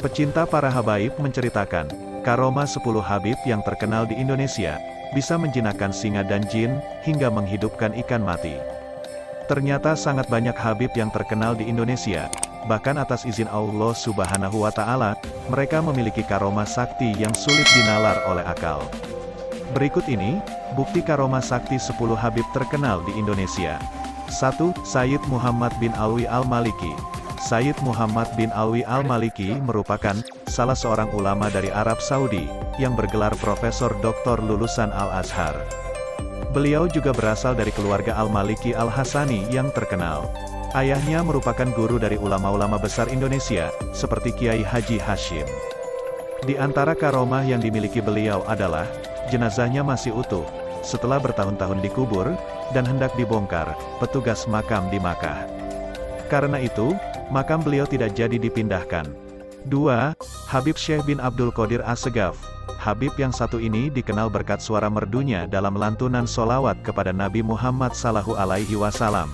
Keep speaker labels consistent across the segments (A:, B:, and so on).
A: Pecinta para habaib menceritakan, karomah 10 habib yang terkenal di Indonesia, bisa menjinakkan singa dan jin, hingga menghidupkan ikan mati. Ternyata sangat banyak habib yang terkenal di Indonesia, bahkan atas izin Allah Subhanahu wa Ta'ala, mereka memiliki karomah sakti yang sulit dinalar oleh akal. Berikut ini, bukti karomah sakti 10 habib terkenal di Indonesia. 1. Sayyid Muhammad bin Alwi al-Maliki. Sayyid Muhammad bin Alwi al-Maliki merupakan salah seorang ulama dari Arab Saudi, yang bergelar Profesor Doktor lulusan Al-Azhar. Beliau juga berasal dari keluarga Al-Maliki Al-Hasani yang terkenal. Ayahnya merupakan guru dari ulama-ulama besar Indonesia, seperti Kiai Haji Hashim. Di antara karomah yang dimiliki beliau adalah, jenazahnya masih utuh, setelah bertahun-tahun dikubur, dan hendak dibongkar, petugas makam di Makkah. Karena itu, makam beliau tidak jadi dipindahkan. 2. Habib Syekh bin Abdul Qadir As-Segaf. Habib yang satu ini dikenal berkat suara merdunya dalam lantunan solawat kepada Nabi Muhammad SAW.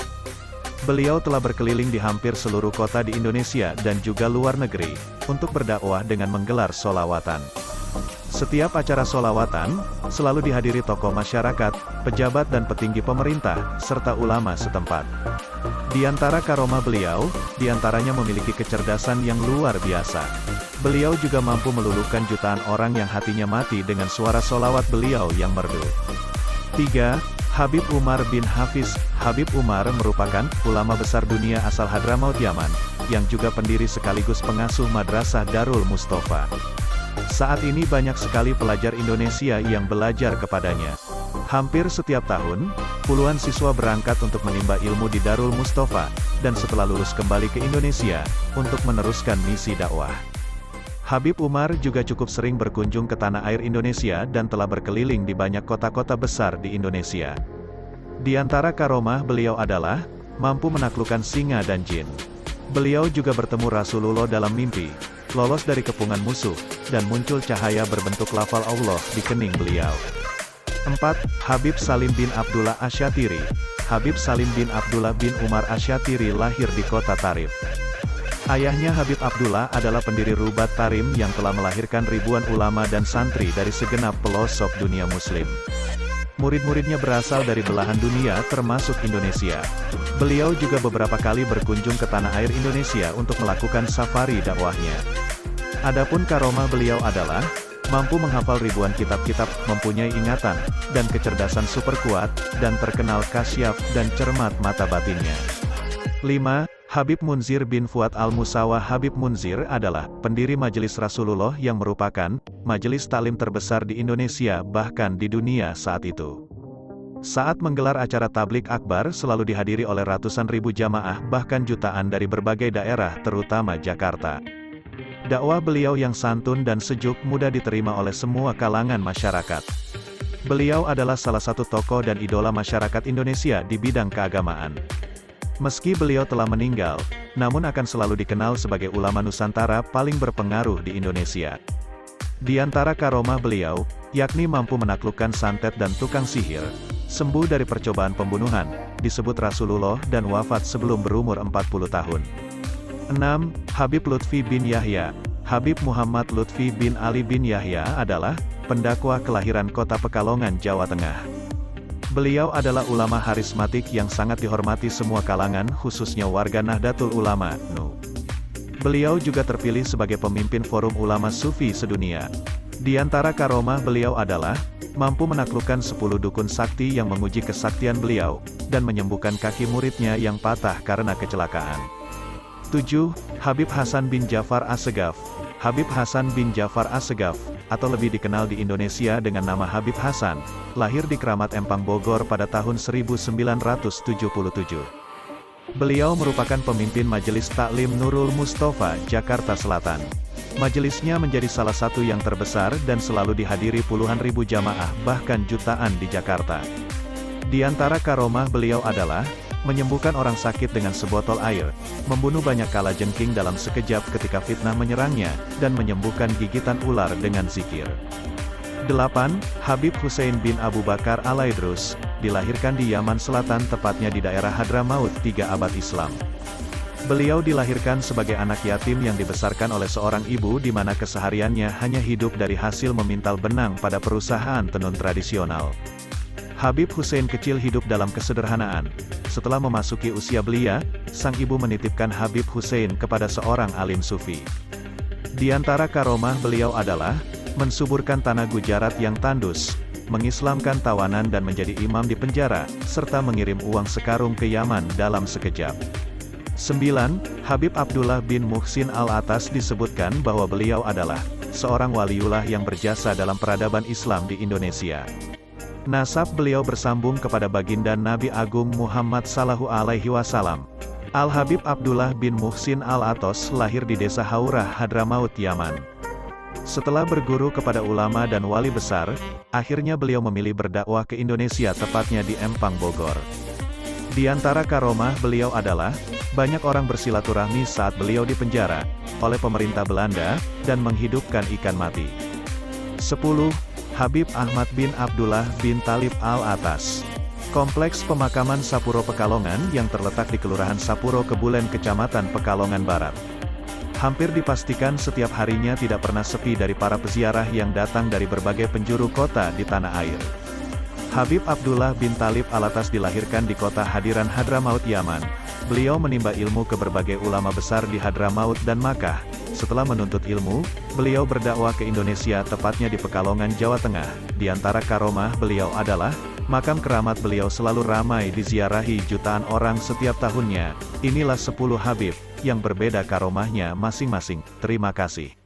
A: Beliau telah berkeliling di hampir seluruh kota di Indonesia dan juga luar negeri, untuk berdakwah dengan menggelar solawatan. Setiap acara solawatan, selalu dihadiri tokoh masyarakat, pejabat dan petinggi pemerintah, serta ulama setempat. Di antara karomah beliau, diantaranya memiliki kecerdasan yang luar biasa. Beliau juga mampu meluluhkan jutaan orang yang hatinya mati dengan suara solawat beliau yang merdu. 3. Habib Umar bin Hafiz. Habib Umar merupakan ulama besar dunia asal Hadramaut Yaman, yang juga pendiri sekaligus pengasuh Madrasah Darul Mustafa. Saat ini banyak sekali pelajar Indonesia yang belajar kepadanya. Hampir setiap tahun, puluhan siswa berangkat untuk menimba ilmu di Darul Mustafa, dan setelah lulus kembali ke Indonesia, untuk meneruskan misi dakwah. Habib Umar juga cukup sering berkunjung ke tanah air Indonesia dan telah berkeliling di banyak kota-kota besar di Indonesia. Di antara karomah beliau adalah, mampu menaklukkan singa dan jin. Beliau juga bertemu Rasulullah dalam mimpi, lolos dari kepungan musuh, dan muncul cahaya berbentuk lafal Allah di kening beliau. 4. Habib Salim bin Abdullah Asyatiri. Habib Salim bin Abdullah bin Umar Asyatiri lahir di kota Tarif. Ayahnya Habib Abdullah adalah pendiri Rubat Tarim yang telah melahirkan ribuan ulama dan santri dari segenap pelosok dunia muslim. Murid-muridnya berasal dari belahan dunia termasuk Indonesia. Beliau juga beberapa kali berkunjung ke tanah air Indonesia untuk melakukan safari dakwahnya. Adapun karomah beliau adalah, mampu menghafal ribuan kitab-kitab, mempunyai ingatan, dan kecerdasan super kuat, dan terkenal kasyaf dan cermat mata batinnya. 5. Habib Munzir bin Fuad al-Musawa. Habib Munzir adalah pendiri Majelis Rasulullah yang merupakan majelis taklim terbesar di Indonesia bahkan di dunia saat itu. Saat menggelar acara tablik akbar selalu dihadiri oleh ratusan ribu jamaah bahkan jutaan dari berbagai daerah terutama Jakarta. Dakwah beliau yang santun dan sejuk mudah diterima oleh semua kalangan masyarakat. Beliau adalah salah satu tokoh dan idola masyarakat Indonesia di bidang keagamaan. Meski beliau telah meninggal, namun akan selalu dikenal sebagai ulama Nusantara paling berpengaruh di Indonesia. Di antara karomah beliau, yakni mampu menaklukkan santet dan tukang sihir, sembuh dari percobaan pembunuhan, disebut Rasulullah dan wafat sebelum berumur 40 tahun. 6. Habib Lutfi bin Yahya. Habib Muhammad Lutfi bin Ali bin Yahya adalah pendakwah kelahiran kota Pekalongan, Jawa Tengah. Beliau adalah ulama harismatik yang sangat dihormati semua kalangan khususnya warga Nahdlatul Ulama, NU. Beliau juga terpilih sebagai pemimpin forum ulama sufi sedunia. Di antara karomah beliau adalah, mampu menaklukkan 10 dukun sakti yang menguji kesaktian beliau, dan menyembuhkan kaki muridnya yang patah karena kecelakaan. 7. Habib Hasan bin Ja'far As-Segaf. Habib Hasan bin Ja'far As-Segaf, atau lebih dikenal di Indonesia dengan nama Habib Hasan, lahir di Kramat Empang Bogor pada tahun 1977. Beliau merupakan pemimpin Majelis Taklim Nurul Mustafa, Jakarta Selatan. Majelisnya menjadi salah satu yang terbesar dan selalu dihadiri puluhan ribu jamaah bahkan jutaan di Jakarta. Di antara karomah beliau adalah, menyembuhkan orang sakit dengan sebotol air, membunuh banyak kalajengking dalam sekejap ketika fitnah menyerangnya, dan menyembuhkan gigitan ular dengan zikir. 8. Habib Hussein bin Abu Bakar Al-Aidrus, dilahirkan di Yaman Selatan tepatnya di daerah Hadramaut 3 abad Islam. Beliau dilahirkan sebagai anak yatim yang dibesarkan oleh seorang ibu di mana kesehariannya hanya hidup dari hasil memintal benang pada perusahaan tenun tradisional. Habib Hussein kecil hidup dalam kesederhanaan. Setelah memasuki usia belia, sang ibu menitipkan Habib Hussein kepada seorang alim sufi. Di antara karomah beliau adalah mensuburkan tanah Gujarat yang tandus, mengislamkan tawanan dan menjadi imam di penjara, serta mengirim uang sekarung ke Yaman dalam sekejap. 9. Habib Abdullah bin Muhsin Al-Atas disebutkan bahwa beliau adalah seorang waliullah yang berjasa dalam peradaban Islam di Indonesia. Nasab beliau bersambung kepada baginda Nabi Agung Muhammad Sallallahu Alaihi Wasallam. Al-Habib Abdullah bin Muhsin Al-Atas lahir di desa Haurah, Hadramaut, Yaman. Setelah berguru kepada ulama dan wali besar, akhirnya beliau memilih berdakwah ke Indonesia, tepatnya di Empang, Bogor. Di antara karomah beliau adalah, banyak orang bersilaturahmi saat beliau dipenjara oleh pemerintah Belanda, dan menghidupkan ikan mati. 10. Habib Ahmad bin Abdullah bin Talib Al-Atas. Kompleks pemakaman Sapuro Pekalongan yang terletak di Kelurahan Sapuro Kebulen, Kecamatan Pekalongan Barat. Hampir dipastikan setiap harinya tidak pernah sepi dari para peziarah yang datang dari berbagai penjuru kota di tanah air. Habib Abdullah bin Talib Al-Atas dilahirkan di kota Hadiran, Hadramaut, Yaman. Beliau menimba ilmu ke berbagai ulama besar di Hadramaut dan Makkah. Setelah menuntut ilmu, beliau berdakwah ke Indonesia, tepatnya di Pekalongan, Jawa Tengah. Di antara karomah beliau adalah, makam keramat beliau selalu ramai diziarahi jutaan orang setiap tahunnya. Inilah 10 Habib, yang berbeda karomahnya masing-masing. Terima kasih.